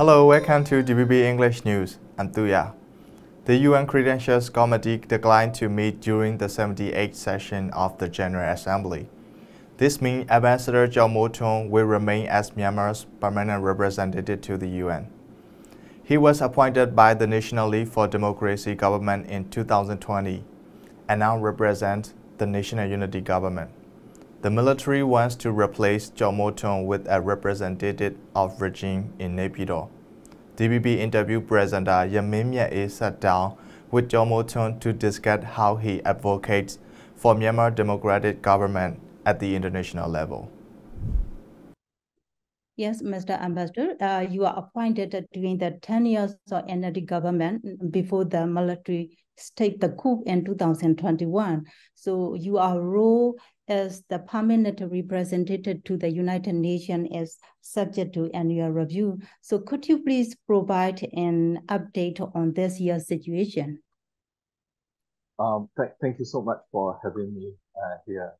Hello, welcome to DVB English News. I'm Tuya. The UN Credentials Committee declined to meet during the 78th session of the General Assembly. This means Ambassador Kyaw Moe Tun will remain as Myanmar's permanent representative to the UN. He was appointed by the National League for Democracy government in 2020 and now represents the National Unity government. The military wants to replace Kyaw Moe Tun with a representative of regime in Naypyidaw. DVB interview presenter Yamin Myat Aye sat down with Kyaw Moe Tun to discuss how he advocates for Myanmar democratic government at the international level. Yes, Mr. Ambassador, you are appointed during the 10 years of NLD government before the military staged the coup in 2021. So your role as the permanent representative to the United Nations is subject to annual review. So could you please provide an update on this year's situation? Thank you so much for having me here.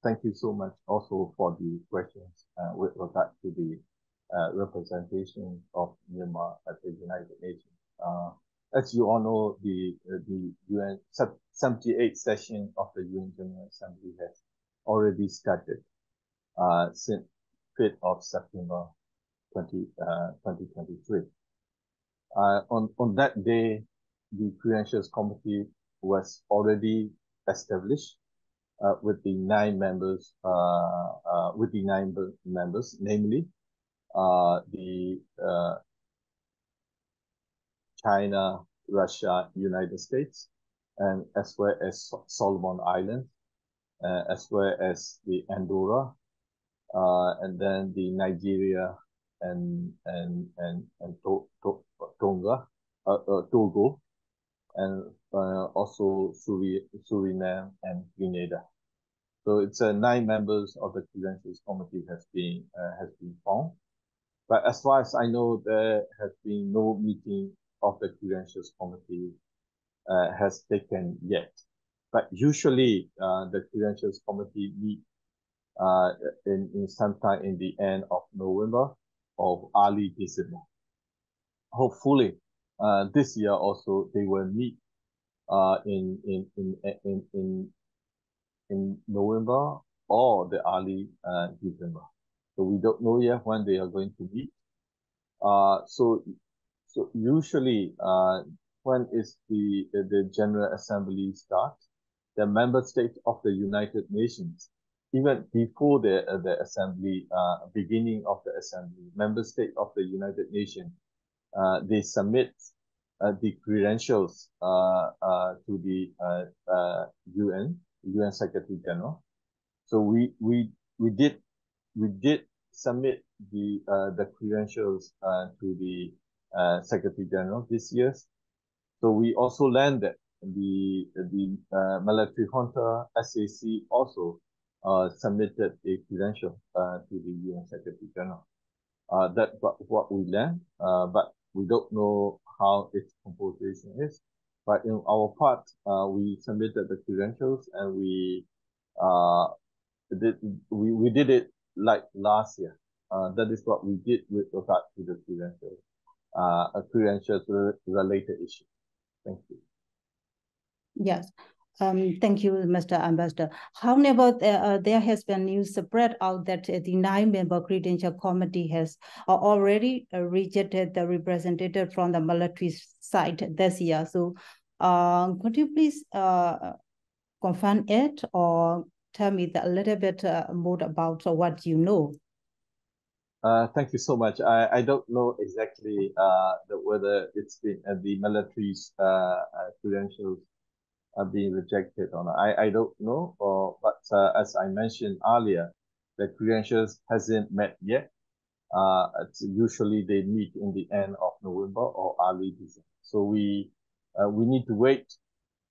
Thank you so much also for the questions with regard to the representation of Myanmar at the United Nations. As you all know, the UN 78th session of the UN General Assembly has already started since 5th of September 2023. On that day, the Credentials Committee was already established with the nine members, namely the China, Russia, United States, and as well as Solomon Islands, as well as the Andorra, and then the Nigeria and Togo, and also Suriname and Grenada. So it's 9 members of the Credentials Committee has been formed. But as far as I know, there has been no meeting of the Credentials Committee has taken yet. But usually the Credentials Committee meet in sometime in the end of November or early December. Hopefully, this year also they will meet in November or the early December. So we don't know yet when they are going to meet. So usually when is the General Assembly starts, the member states of the United Nations, even before the assembly, beginning of the assembly, member states of the United Nations, they submit the credentials to the UN Secretary General. So we did submit the credentials to the Secretary General this year. So we also learned that the military junta SAC also submitted a credential to the UN Secretary General. That's what we learned, but we don't know how its composition is. But in our part, we submitted the credentials and we did it like last year. That is what we did with regard to the credentials related issue. Thank you. Yes. Thank you, Mr. Ambassador. However, there has been news spread out that the 9-member Credential Committee has already rejected the representative from the military side this year. So could you please confirm it or tell me a little bit more about what you know? Thank you so much. I don't know exactly whether it's been the military's credentials are being rejected or not. I don't know, but as I mentioned earlier, the credentials hasn't met yet. Usually they meet in the end of November or early December. So we need to wait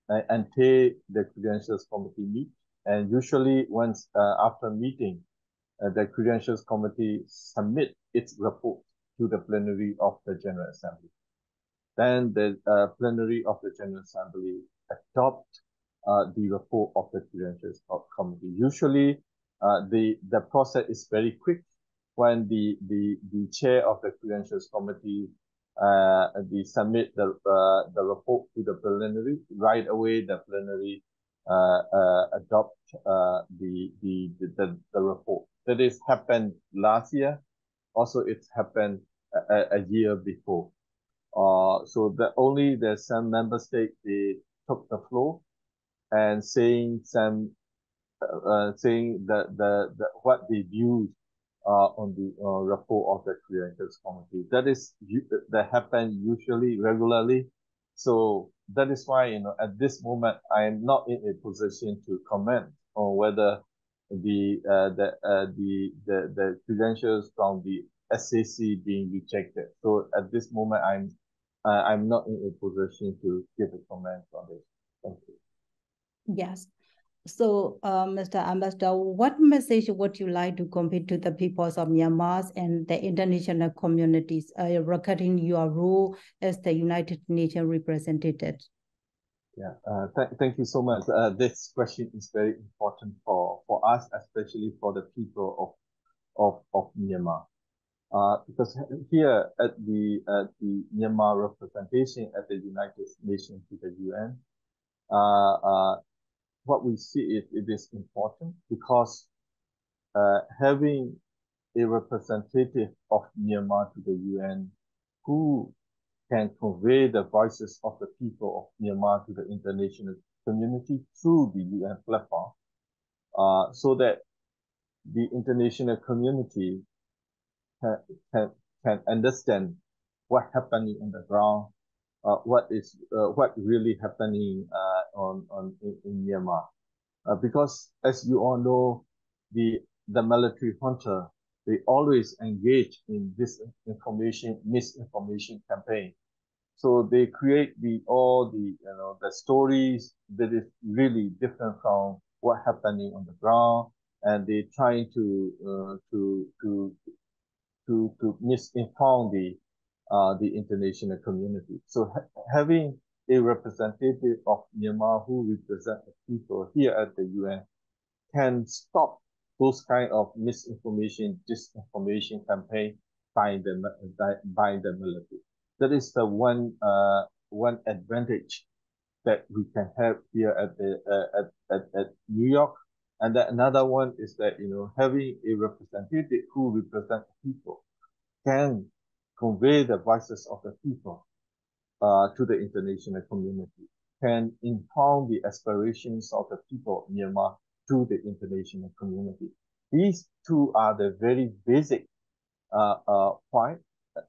until the Credentials Committee meet. And usually once after meeting, the Credentials Committee submit its report to the plenary of the General Assembly. Then the plenary of the General Assembly adopt the report of the Credentials Committee. Usually, the process is very quick. when the chair of the Credentials Committee submit the report to the plenary, right away the plenary adopt the report. That is happened last year. Also, it's happened a year before. So there's some member states, they took the floor and saying that what they view on the report of the Credentials Committee. That happen usually regularly. So that is why, at this moment I am not in a position to comment on whether the credentials from the SAC being rejected. So at this moment I'm not in a position to give a comment on this. Thank you. Yes. So, Mr. Ambassador, what message would you like to convey to the peoples of Myanmar and the international communities regarding your role as the United Nations representative? Yeah, thank you so much. This question is very important for us, especially for the people of Myanmar. Because here at the Myanmar representation at the United Nations to the UN, what we see is it is important because having a representative of Myanmar to the UN who can convey the voices of the people of Myanmar to the international community through the UN platform, so that the international community can understand what's happening on the ground, what really happening in Myanmar. Because as you all know, the military junta, they always engage in this misinformation campaign. So they create all the stories that is really different from what happening on the ground, and they trying to misinform the international community. So having a representative of Myanmar who represent the people here at the UN can stop those kind of misinformation, disinformation campaign by the military. That is the one advantage that we can have here at New York. And then another one is that having a representative who represents the people can convey the voices of the people to the international community, can inform the aspirations of the people of Myanmar to the international community. These two are the very basic point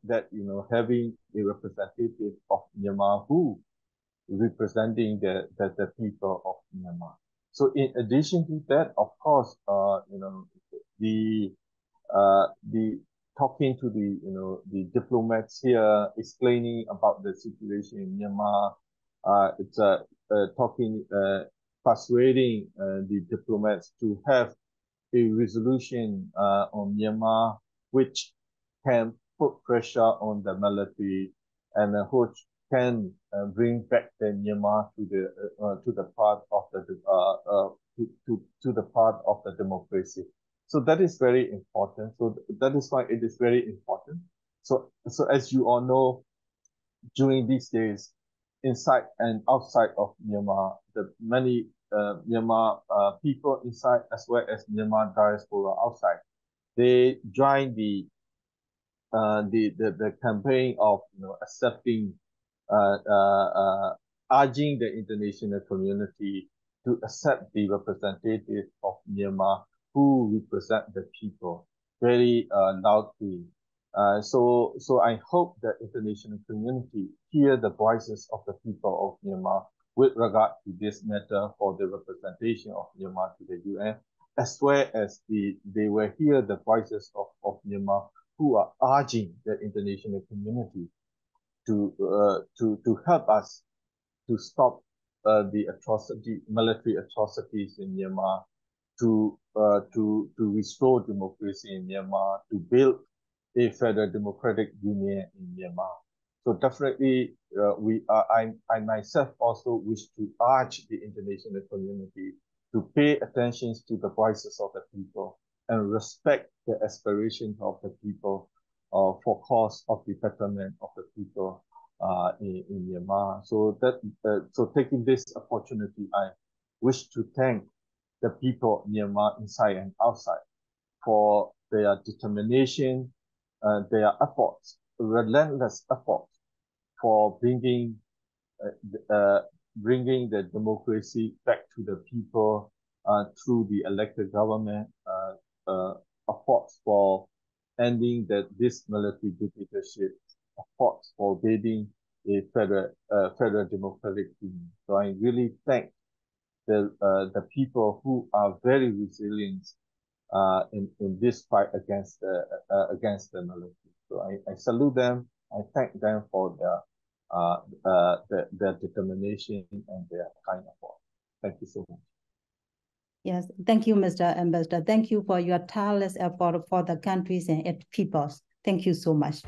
that having a representative of Myanmar who representing the people of Myanmar. So in addition to that, of course, the talking to the diplomats here, explaining about the situation in Myanmar. It's persuading the diplomats to have a resolution on Myanmar, which can put pressure on the military and which can bring back the Myanmar to the part of the part of the democracy. So that is very important. So that is why it is very important. So as you all know, during these days, inside and outside of Myanmar, the many Myanmar people inside as well as Myanmar diaspora outside, they join the campaign of accepting, urging the international community to accept the representative of Myanmar who represent the people very loudly. So I hope that international community hear the voices of the people of Myanmar with regard to this matter for the representation of Myanmar to the UN, as well as they will hear the voices of Myanmar who are urging the international community to help us to stop the military atrocities in Myanmar, to restore democracy in Myanmar, to build a federal democratic union in Myanmar. So definitely, I myself also wish to urge the international community to pay attention to the voices of the people and respect the aspirations of the people for cause of the betterment of the people in Myanmar. So so taking this opportunity, I wish to thank the people of Myanmar inside and outside for their determination, their efforts, relentless efforts for bringing the democracy back to the people through the elected government, efforts for ending this military dictatorship, efforts for building a federal democratic union. So I really thank the people who are very resilient in this fight against the military. So I salute them. I thank them for their determination and their kind effort. Thank you so much. Yes, thank you, Mr. Ambassador. Thank you for your tireless effort for the countries and its peoples. Thank you so much.